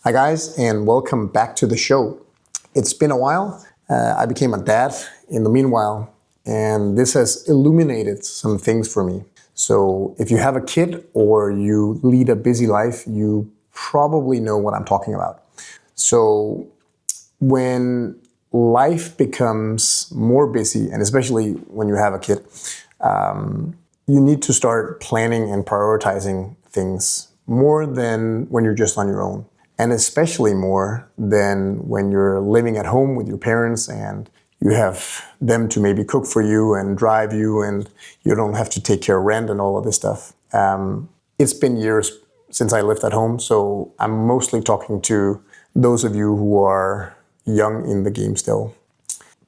Hi guys, and welcome back to the show. It's been a while. I became a dad in the meanwhile, and this has illuminated some things for me. So if you have a kid or you lead a busy life, you probably know what I'm talking about. So when life becomes more busy, and especially when you have a kid, you need to start planning and prioritizing things more than when you're just on your own. And especially more than when you're living at home with your parents and you have them to maybe cook for you and drive you and you don't have to take care of rent and all of this stuff. It's been years since I lived at home, so I'm mostly talking to those of you who are young in the game still.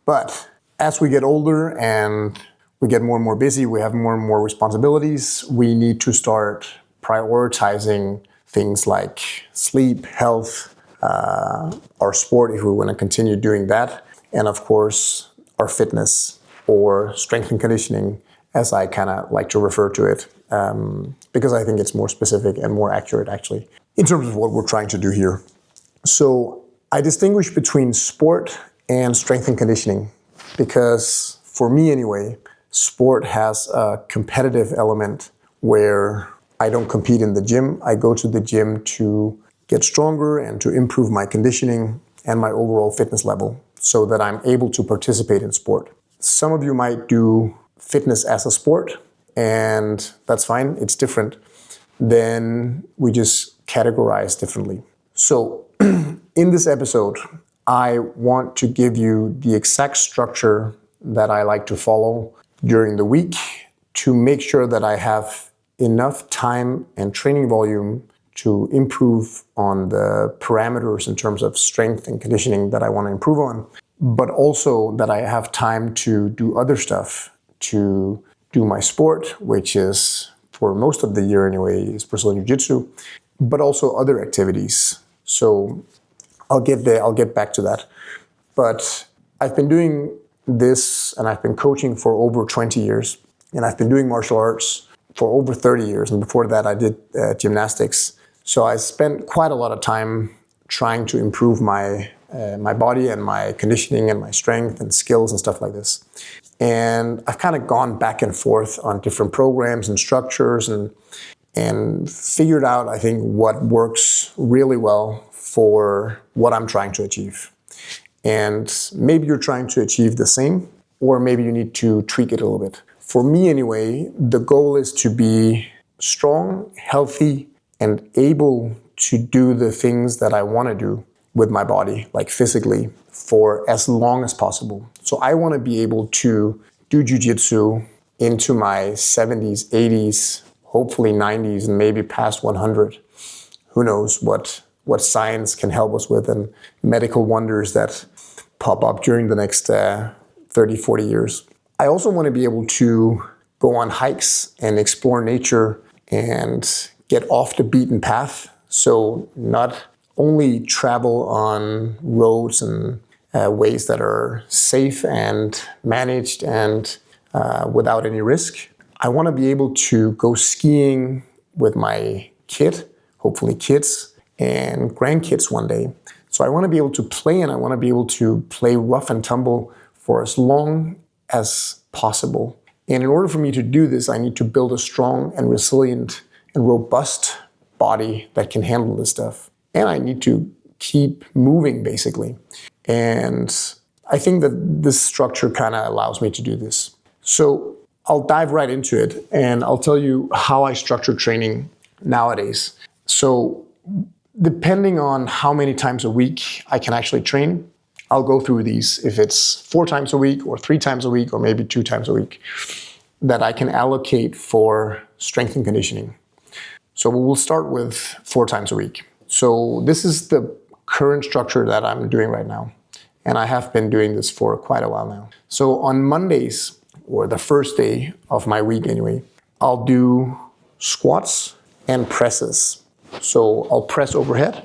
But as we get older and we get more and more busy, we have more and more responsibilities, we need to start prioritizing things like sleep, health, our sport if we want to continue doing that, and of course our fitness or strength and conditioning, as I kind of like to refer to it, because I think it's more specific and more accurate actually in terms of what we're trying to do here. So I distinguish between sport and strength and conditioning because for me anyway, sport has a competitive element where I don't compete in the gym. I go to the gym to get stronger and to improve my conditioning and my overall fitness level so that I'm able to participate in sport. Some of you might do fitness as a sport, and that's fine, it's different. Then we just categorize differently. So in this episode, I want to give you the exact structure that I like to follow during the week to make sure that I have enough time and training volume to improve on the parameters in terms of strength and conditioning that I want to improve on, but also that I have time to do other stuff, to do my sport, which is for most of the year anyway, is Brazilian Jiu-Jitsu, but also other activities. So I'll get back to that. But I've been doing this and I've been coaching for over 20 years, and I've been doing martial arts for over 30 years, and before that I did gymnastics. So I spent quite a lot of time trying to improve my body and my conditioning and my strength and skills and stuff like this. And I've kind of gone back and forth on different programs and structures and figured out, I think, what works really well for what I'm trying to achieve. And maybe you're trying to achieve the same, or maybe you need to tweak it a little bit. For me anyway, the goal is to be strong, healthy, and able to do the things that I want to do with my body, like physically, for as long as possible. So I want to be able to do jiu-jitsu into my 70s, 80s, hopefully 90s, and maybe past 100. Who knows what science can help us with and medical wonders that pop up during the next 30, 40 years. I also want to be able to go on hikes and explore nature and get off the beaten path. So not only travel on roads and ways that are safe and managed and without any risk. I want to be able to go skiing with my kid, hopefully kids and grandkids one day. So I want to be able to play, and I want to be able to play rough and tumble for as long as possible. And in order for me to do this, I need to build a strong and resilient and robust body that can handle this stuff. And I need to keep moving, basically. And I think that this structure kind of allows me to do this. So I'll dive right into it, and I'll tell you how I structure training nowadays. So depending on how many times a week I can actually train, I'll go through these, if it's 4 times a week or 3 times a week or maybe 2 times a week, that I can allocate for strength and conditioning. So we'll start with 4 times a week. So this is the current structure that I'm doing right now. And I have been doing this for quite a while now. So on Mondays, or the first day of my week anyway, I'll do squats and presses. So I'll press overhead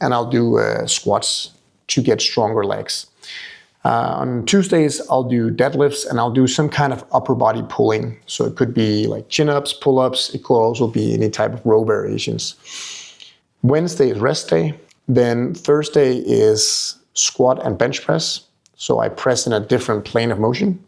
and I'll do squats to get stronger legs. On Tuesdays, I'll do deadlifts and I'll do some kind of upper body pulling. So it could be like chin-ups, pull-ups. It could also be any type of row variations. Wednesday is rest day. Then Thursday is squat and bench press. So I press in a different plane of motion.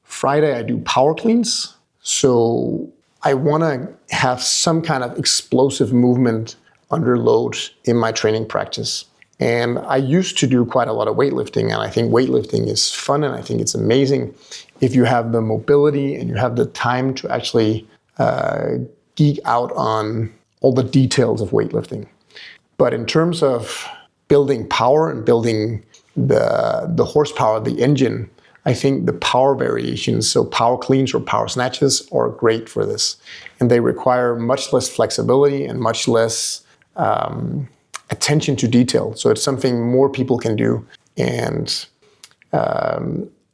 Friday, I do power cleans. So I want to have some kind of explosive movement under load in my training practice. And I used to do quite a lot of weightlifting, and I think weightlifting is fun, and I think it's amazing if you have the mobility and you have the time to actually geek out on all the details of weightlifting. But in terms of building power and building the horsepower, the engine, I think the power variations, so power cleans or power snatches, are great for this. And they require much less flexibility and much less attention to detail. So it's something more people can do. And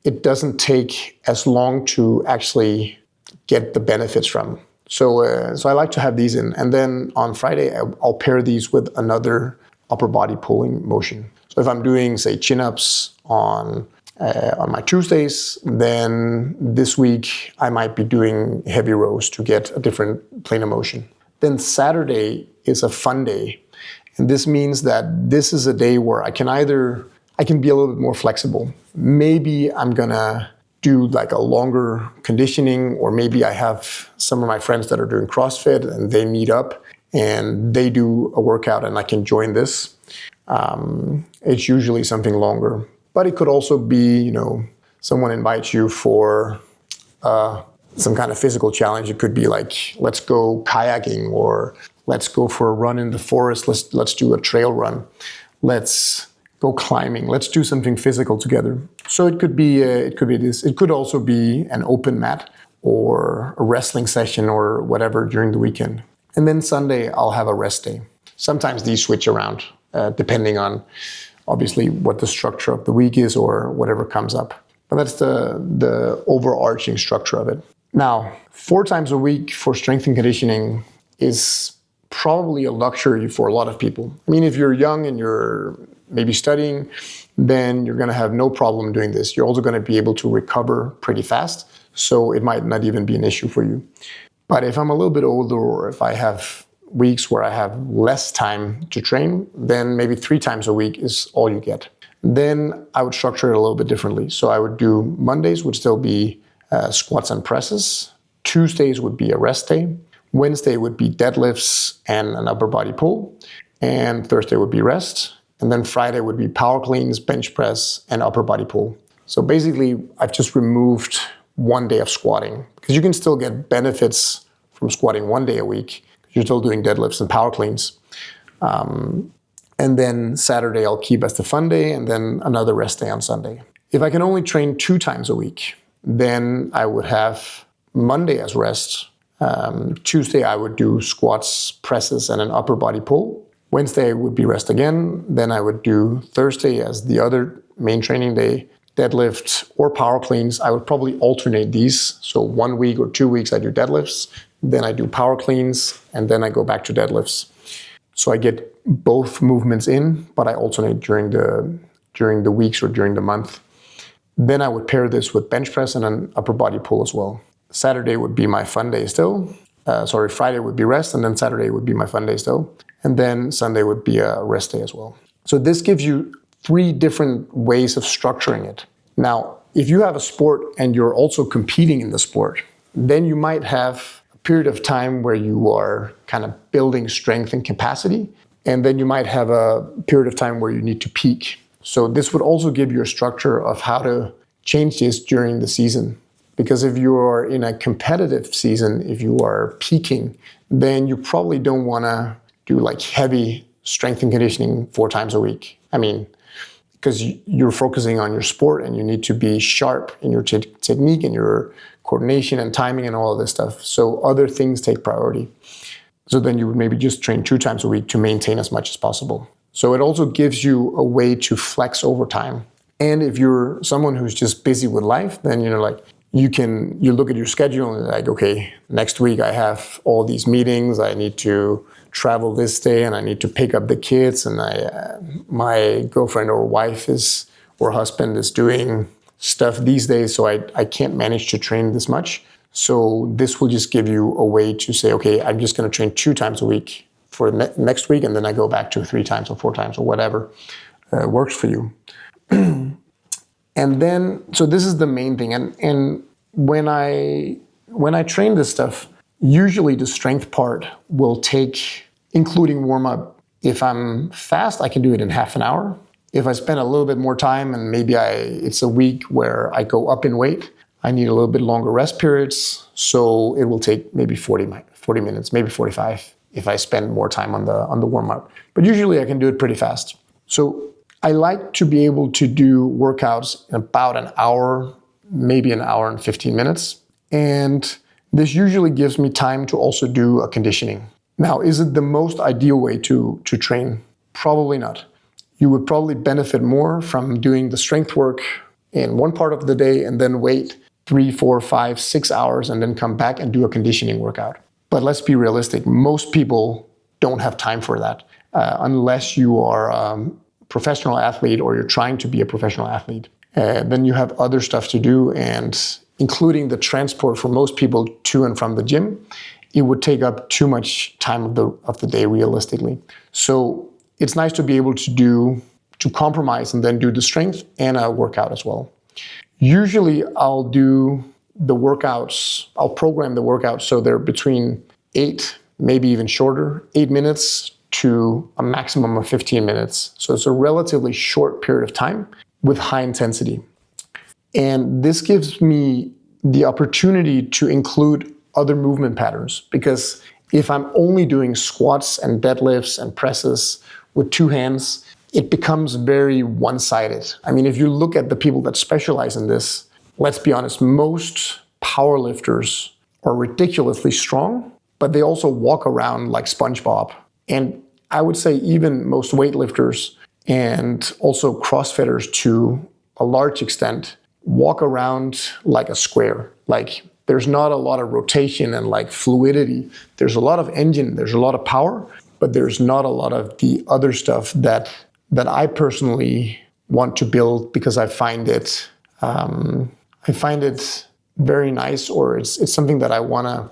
it doesn't take as long to actually get the benefits from. So I like to have these in. And then on Friday, I'll pair these with another upper body pulling motion. So if I'm doing, say, chin-ups on my Tuesdays, then this week I might be doing heavy rows to get a different plane of motion. Then Saturday is a fun day. And this means that this is a day where I can be a little bit more flexible. Maybe I'm gonna do like a longer conditioning, or maybe I have some of my friends that are doing CrossFit and they meet up and they do a workout and I can join this. It's usually something longer, but it could also be, someone invites you for some kind of physical challenge. It could be like, let's go kayaking, or let's go for a run in the forest. Let's do a trail run. Let's go climbing. Let's do something physical together. So it could be this. It could also be an open mat or a wrestling session or whatever during the weekend. And then Sunday, I'll have a rest day. Sometimes these switch around depending on obviously what the structure of the week is or whatever comes up. But that's the overarching structure of it. Now, 4 times a week for strength and conditioning is probably a luxury for a lot of people. I mean, if you're young and you're maybe studying, then you're going to have no problem doing this. You're also going to be able to recover pretty fast, so it might not even be an issue for you. But if I'm a little bit older, or if I have weeks where I have less time to train, then maybe 3 times a week is all you get. Then I would structure it a little bit differently. So I would do Mondays would still be squats and presses. Tuesdays would be a rest day. Wednesday would be deadlifts and an upper body pull. And Thursday would be rest. And then Friday would be power cleans, bench press, and upper body pull. So basically, I've just removed 1 day of squatting, because you can still get benefits from squatting 1 day a week. You're still doing deadlifts and power cleans. And then Saturday I'll keep as the fun day, and then another rest day on Sunday. If I can only train 2 times a week, then I would have Monday as rest. Tuesday I would do squats, presses, and an upper body pull. Wednesday would be rest again. Then I would do Thursday as the other main training day, deadlift or power cleans. I would probably alternate these. So 1 week or 2 weeks I do deadlifts, then I do power cleans, and then I go back to deadlifts. So I get both movements in, but I alternate during the weeks or during the month. Then I would pair this with bench press and an upper body pull as well. Saturday would be my fun day still. Friday would be rest, and then Saturday would be my fun day still. And then Sunday would be a rest day as well. So this gives you 3 different ways of structuring it. Now, if you have a sport and you're also competing in the sport, then you might have a period of time where you are kind of building strength and capacity, and then you might have a period of time where you need to peak. So this would also give you a structure of how to change this during the season. Because if you are in a competitive season, if you are peaking, then you probably don't want to do like heavy strength and conditioning 4 times a week. I mean, because you're focusing on your sport and you need to be sharp in your technique and your coordination and timing and all of this stuff. So other things take priority. So then you would maybe just train 2 times a week to maintain as much as possible. So it also gives you a way to flex over time. And if you're someone who's just busy with life, then you look at your schedule and like, okay, next week I have all these meetings, I need to travel this day and I need to pick up the kids, and my girlfriend or wife or husband is doing stuff these days, so I can't manage to train this much. So this will just give you a way to say, okay, I'm just going to train 2 times a week for next week, and then I go back to 3 times or 4 times or whatever works for you. And then, so this is the main thing. And when I train this stuff, usually the strength part will take, including warm up. If I'm fast, I can do it in half an hour. If I spend a little bit more time and maybe it's a week where I go up in weight, I need a little bit longer rest periods. So it will take maybe 40 minutes, maybe 45 if I spend more time on the warm up. But usually I can do it pretty fast. So I like to be able to do workouts in about an hour, maybe an hour and 15 minutes. And this usually gives me time to also do a conditioning. Now, is it the most ideal way to train? Probably not. You would probably benefit more from doing the strength work in one part of the day and then wait 3, 4, 5, 6 hours and then come back and do a conditioning workout. But let's be realistic. Most people don't have time for that unless you are professional athlete or you're trying to be a professional athlete. Then you have other stuff to do, and including the transport for most people to and from the gym, it would take up too much time of the day realistically. So it's nice to be able to compromise and then do the strength and a workout as well. Usually I'll do the workouts, I'll program the workouts so they're between 8, maybe even shorter, 8 minutes to a maximum of 15 minutes. So it's a relatively short period of time with high intensity. And this gives me the opportunity to include other movement patterns, because if I'm only doing squats and deadlifts and presses with 2 hands, it becomes very one-sided. I mean, if you look at the people that specialize in this, let's be honest, most powerlifters are ridiculously strong, but they also walk around like SpongeBob. And I would say even most weightlifters and also CrossFitters to a large extent walk around like a square. Like there's not a lot of rotation and like fluidity. There's a lot of engine, there's a lot of power, but there's not a lot of the other stuff that I personally want to build, because I find it very nice, or it's something that I want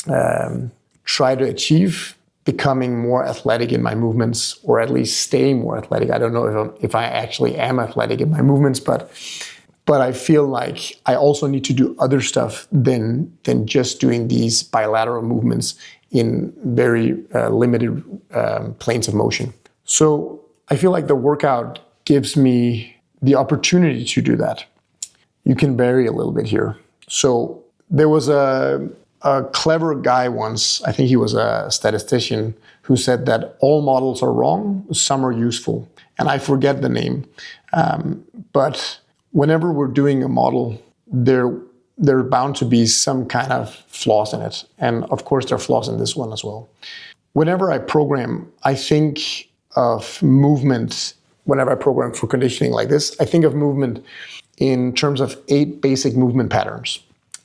to try to achieve, becoming more athletic in my movements, or at least staying more athletic. I don't know if I actually am athletic in my movements, but I feel like I also need to do other stuff than just doing these bilateral movements in very limited planes of motion. So I feel like the workout gives me the opportunity to do that. You can vary a little bit here. So there was a clever guy once, I think he was a statistician, who said that all models are wrong, some are useful. And I forget the name. But whenever we're doing a model, there are bound to be some kind of flaws in it. And of course, there are flaws in this one as well. Whenever I program, I think of movement. Whenever I program for conditioning like this, I think of movement in terms of 8 basic movement patterns.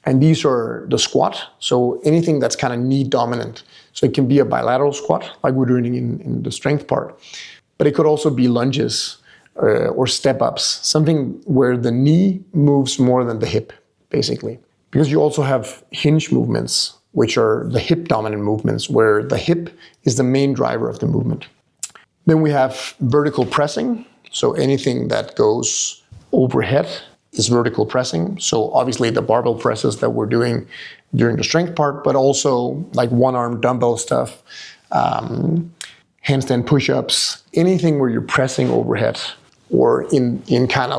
And these are the squat, so anything that's kind of knee dominant. So it can be a bilateral squat, like we're doing in the strength part. But it could also be lunges or step-ups, something where the knee moves more than the hip, basically. Because you also have hinge movements, which are the hip-dominant movements, where the hip is the main driver of the movement. Then we have vertical pressing, so anything that goes overhead is vertical pressing. So obviously the barbell presses that we're doing during the strength part, but also like one-arm dumbbell stuff, handstand push-ups, anything where you're pressing overhead or in kind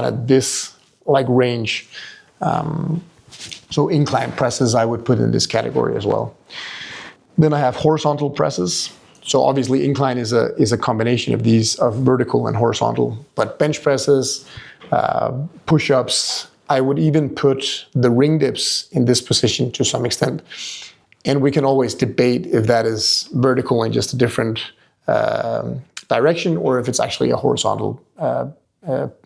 of this like range. So incline presses I would put in this category as well. Then I have horizontal presses. So obviously incline is a combination of these, of vertical and horizontal, but bench presses, push-ups, I would even put the ring dips in this position to some extent. And we can always debate if that is vertical in just a different direction, or if it's actually a horizontal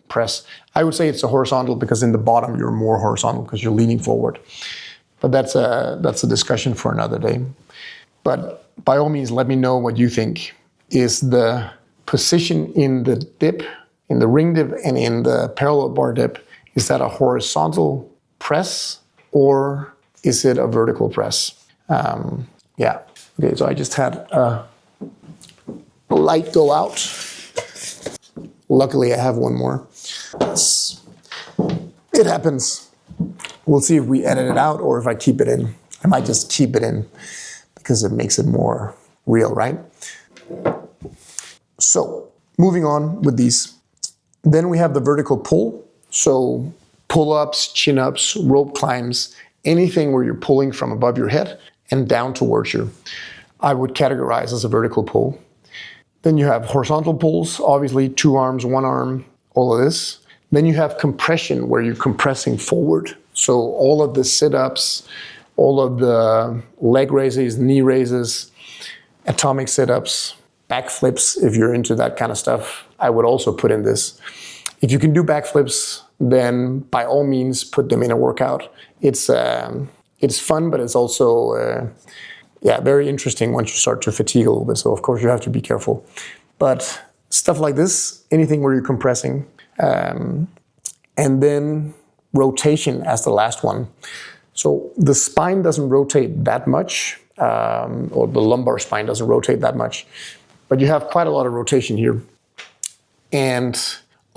press. I would say it's a horizontal because in the bottom you're more horizontal because you're leaning forward. But that's a discussion for another day. But by all means, let me know what you think. Is the position in the dip, in the ring dip and in the parallel bar dip, is that a horizontal press or is it a vertical press? Yeah. Okay, so I just had a light go out. Luckily, I have one more. It happens. We'll see if we edit it out or if I keep it in. I might just keep it in because it makes it more real, right? So, moving on with these. Then we have the vertical pull. So, pull-ups, chin-ups, rope climbs, anything where you're pulling from above your head and down towards you, I would categorize as a vertical pull. Then you have horizontal pulls, obviously 2 arms, 1 arm, all of this. Then you have compression where you're compressing forward. So all of the sit-ups, all of the leg raises, knee raises, atomic sit-ups, backflips, if you're into that kind of stuff, I would also put in this. If you can do backflips, then by all means put them in a workout. It's fun, but it's also very interesting once you start to fatigue a little bit. So of course you have to be careful. But stuff like this, anything where you're compressing, and then rotation as the last one. So the spine doesn't rotate that much, or the lumbar spine doesn't rotate that much, but you have quite a lot of rotation here. And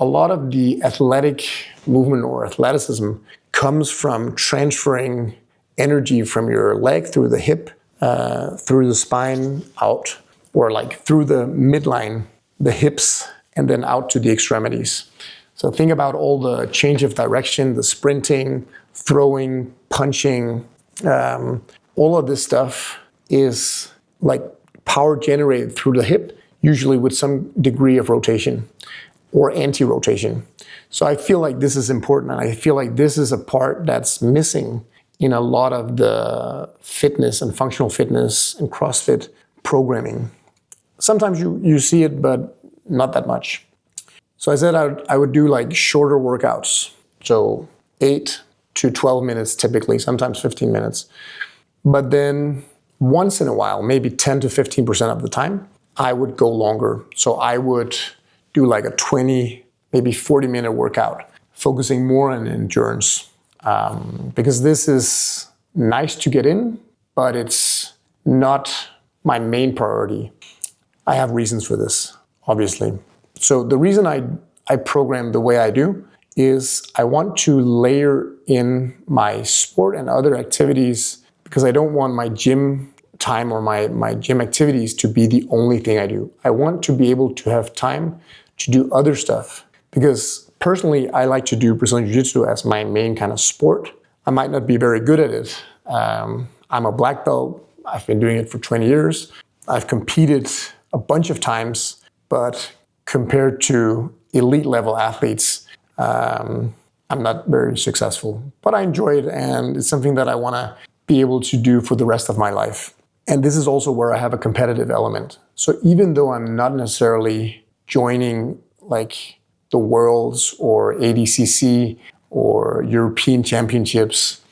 a lot of the athletic movement or athleticism comes from transferring energy from your leg through the hip, through the spine out, or like through the midline, the hips, and then out to the extremities. So think about all the change of direction, the sprinting, throwing, punching, all of this stuff is like power generated through the hip, usually with some degree of rotation or anti-rotation. So I feel like this is important, and I feel like this is a part that's missing in a lot of the fitness and functional fitness and CrossFit programming. Sometimes you see it, but not that much. So I said I would do like shorter workouts. So 8 to 12 minutes typically, sometimes 15 minutes. But then once in a while, maybe 10 to 15% of the time, I would go longer. So I would do like a 20, maybe 40-minute workout, focusing more on endurance. Because this is nice to get in, but it's not my main priority. I have reasons for this, obviously. So the reason I program the way I do is I want to layer in my sport and other activities because I don't want my gym time or my gym activities to be the only thing I do. I want to be able to have time to do other stuff because personally I like to do Brazilian Jiu-Jitsu as my main kind of sport. I might not be very good at it. I'm a black belt. I've been doing it for 20 years. I've competed a bunch of times, but compared to elite level athletes, I'm not very successful. But I enjoy it, and it's something that I want to be able to do for the rest of my life. And this is also where I have a competitive element. So even though I'm not necessarily joining like the Worlds or ADCC or European Championships,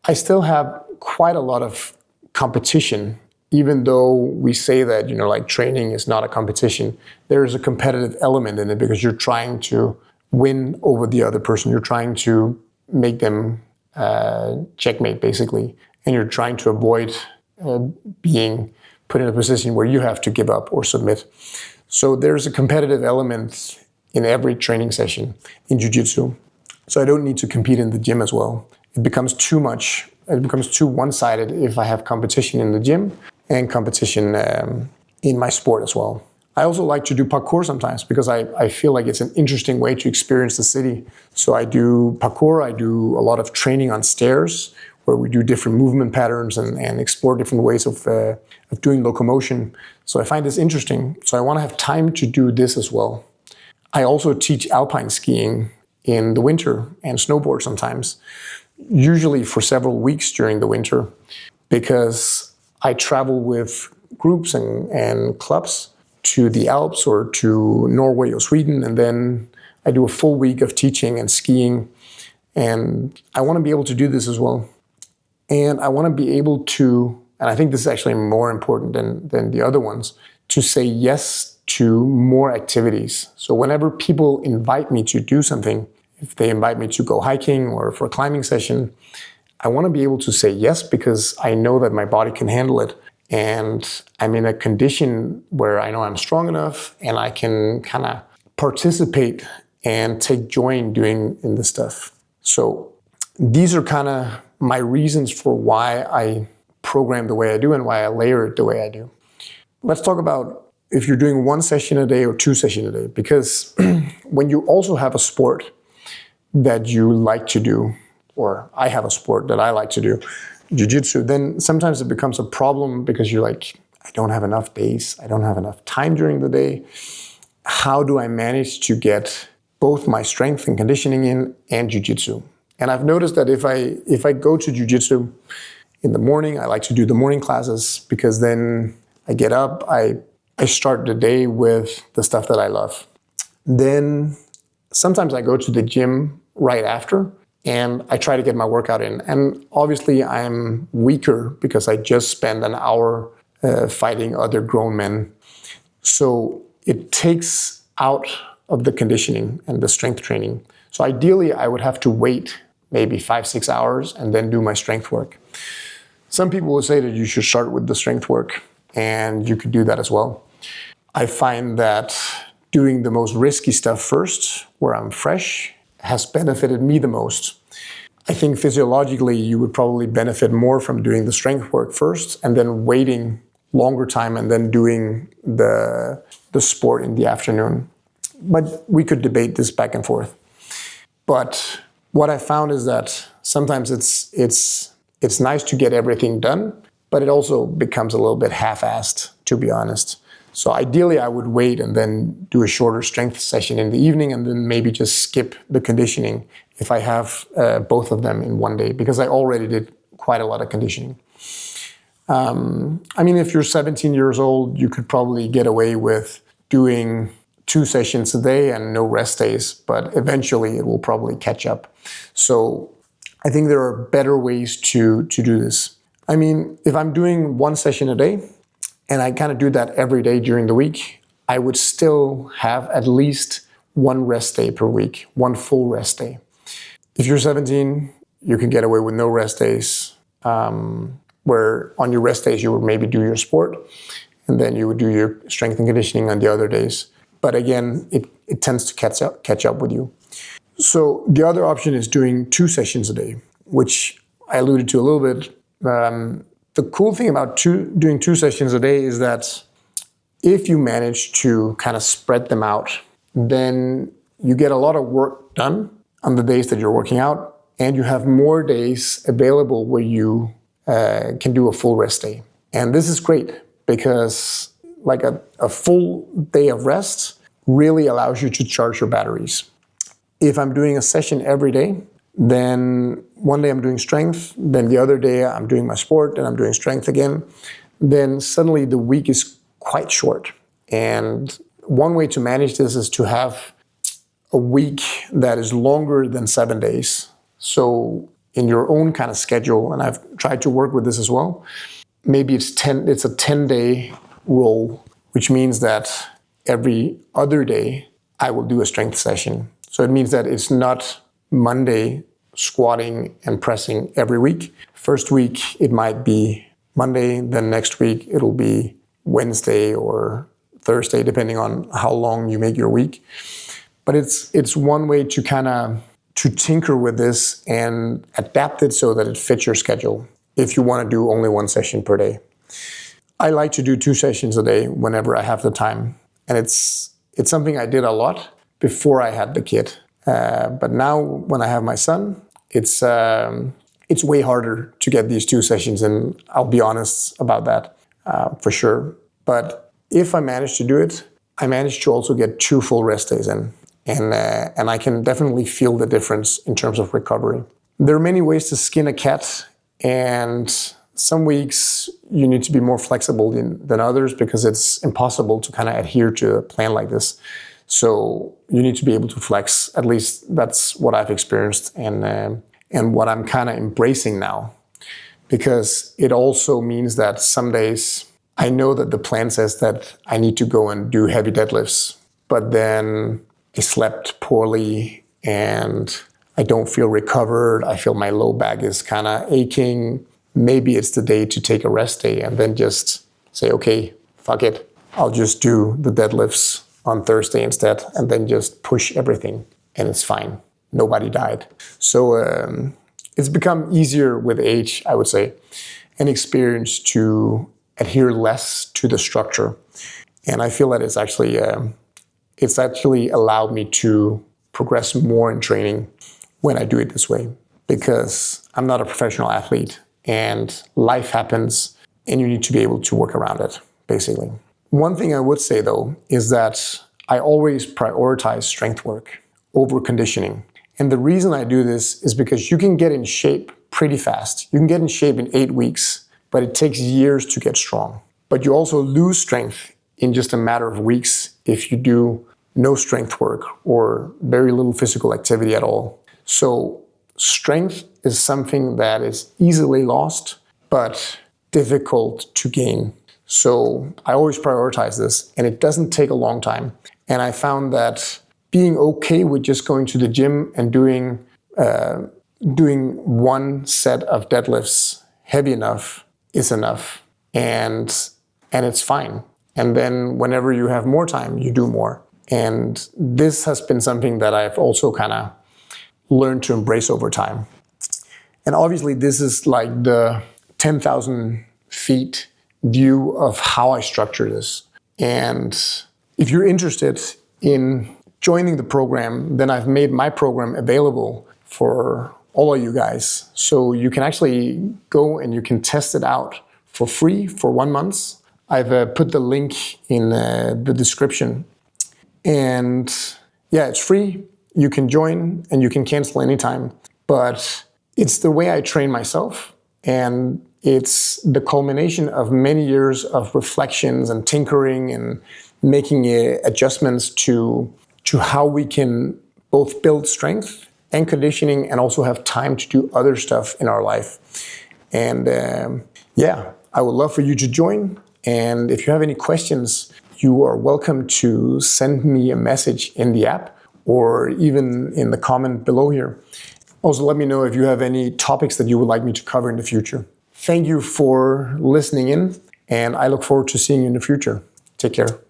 I still have quite a lot of competition. Even though we say that, like training is not a competition, there is a competitive element in it because you're trying to win over the other person. You're trying to make them checkmate, basically. And you're trying to avoid being put in a position where you have to give up or submit. So there's a competitive element in every training session in Jiu-Jitsu. So I don't need to compete in the gym as well. It becomes too much. It becomes too one-sided if I have competition in the gym and competition in my sport as well. I also like to do parkour sometimes because I feel like it's an interesting way to experience the city. So I do parkour, I do a lot of training on stairs where we do different movement patterns and explore different ways of doing locomotion. So I find this interesting. So I want to have time to do this as well. I also teach alpine skiing in the winter and snowboard sometimes, usually for several weeks during the winter, because I travel with groups and clubs to the Alps or to Norway or Sweden, and then I do a full week of teaching and skiing. And I want to be able to do this as well. And I want to be able to, and I think this is actually more important than the other ones, to say yes to more activities. So whenever people invite me to do something, if they invite me to go hiking or for a climbing session, I want to be able to say yes because I know that my body can handle it. and I'm in a condition where I know I'm strong enough and I can kind of participate and take joy in doing in this stuff. So these are kind of my reasons for why I program the way I do and why I layer it the way I do. Let's talk about if you're doing 1 session a day or 2 sessions a day, because when you also have a sport that you like to do, or I have a sport that I like to do, jiu-jitsu, then sometimes it becomes a problem because you're like, I don't have enough days, I don't have enough time during the day. How do I manage to get both my strength and conditioning in and jiu-jitsu? And I've noticed that if I go to jiu-jitsu in the morning, I like to do the morning classes because then I get up, I start the day with the stuff that I love. Then sometimes I go to the gym right after and I try to get my workout in. And obviously I'm weaker because I just spent an hour fighting other grown men. So it takes out of the conditioning and the strength training. So ideally I would have to wait maybe 5-6 hours and then do my strength work. Some people will say that you should start with the strength work, and you could do that as well. I find that doing the most risky stuff first, where I'm fresh, has benefited me the most. I think physiologically you would probably benefit more from doing the strength work first and then waiting longer time and then doing the sport in the afternoon. But we could debate this back and forth. But what I found is that sometimes it's nice to get everything done, but it also becomes a little bit half-assed, to be honest. So ideally, I would wait and then do a shorter strength session in the evening and then maybe just skip the conditioning if I have both of them in one day, because I already did quite a lot of conditioning. I mean, if you're 17 years old, you could probably get away with doing 2 sessions a day and no rest days, but eventually it will probably catch up. So I think there are better ways to do this. I mean, if I'm doing 1 session a day, and I kind of do that every day during the week, I would still have at least 1 rest day per week, 1 full rest day. If you're 17, you can get away with no rest days, where on your rest days you would maybe do your sport, and then you would do your strength and conditioning on the other days. But again, it tends to catch up with you. So the other option is doing 2 sessions a day, which I alluded to a little bit. The cool thing about doing 2 sessions a day is that if you manage to kind of spread them out, then you get a lot of work done on the days that you're working out, and you have more days available where you can do a full rest day. And this is great because like a full day of rest really allows you to charge your batteries. If I'm doing a session every day, then one day I'm doing strength, then the other day I'm doing my sport and I'm doing strength again, then suddenly the week is quite short. And one way to manage this is to have a week that is longer than 7 days. So in your own kind of schedule, and I've tried to work with this as well, maybe it's a 10-day rule, which means that every other day I will do a strength session. So it means that it's not Monday squatting and pressing every week. First week it might be Monday, then next week it'll be Wednesday or Thursday, depending on how long you make your week. But it's one way to kind of to tinker with this and adapt it so that it fits your schedule if you want to do only 1 session per day. I like to do 2 sessions a day whenever I have the time. And it's something I did a lot before I had the kid. But now when I have my son, it's way harder to get these 2 sessions, and I'll be honest about that for sure. But if I manage to do it, I manage to also get 2 full rest days in, and I can definitely feel the difference in terms of recovery. There are many ways to skin a cat, and some weeks you need to be more flexible than others because it's impossible to kind of adhere to a plan like this. So you need to be able to flex. At least that's what I've experienced and what I'm kind of embracing now. Because it also means that some days I know that the plan says that I need to go and do heavy deadlifts, but then I slept poorly and I don't feel recovered. I feel my low back is kind of aching. maybe it's the day to take a rest day and then just say, okay, fuck it. I'll just do the deadlifts on Thursday instead, and then just push everything, and it's fine. Nobody died. So it's become easier with age, I would say, and experience to adhere less to the structure. And I feel that it's actually allowed me to progress more in training when I do it this way, because I'm not a professional athlete and life happens and you need to be able to work around it, basically. One thing I would say though is that I always prioritize strength work over conditioning. And the reason I do this is because you can get in shape pretty fast. You can get in shape in 8 weeks, but it takes years to get strong. But you also lose strength in just a matter of weeks if you do no strength work or very little physical activity at all. So strength is something that is easily lost, but difficult to gain. So I always prioritize this, and it doesn't take a long time. And I found that being okay with just going to the gym and doing one set of deadlifts heavy enough is enough, and it's fine. And then whenever you have more time, you do more. And this has been something that I've also kind of learned to embrace over time. And obviously this is like the 10,000 feet view of how I structure this. And if you're interested in joining the program, then I've made my program available for all of you guys. So you can actually go and you can test it out for free for 1 month. I've put the link in the description. And yeah, it's free. You can join and you can cancel anytime. But it's the way I train myself. And it's the culmination of many years of reflections and tinkering and making adjustments to how we can both build strength and conditioning and also have time to do other stuff in our life. And yeah, I would love for you to join. And if you have any questions, you are welcome to send me a message in the app or even in the comment below here. Also, let me know if you have any topics that you would like me to cover in the future. Thank you for listening in, and I look forward to seeing you in the future. Take care.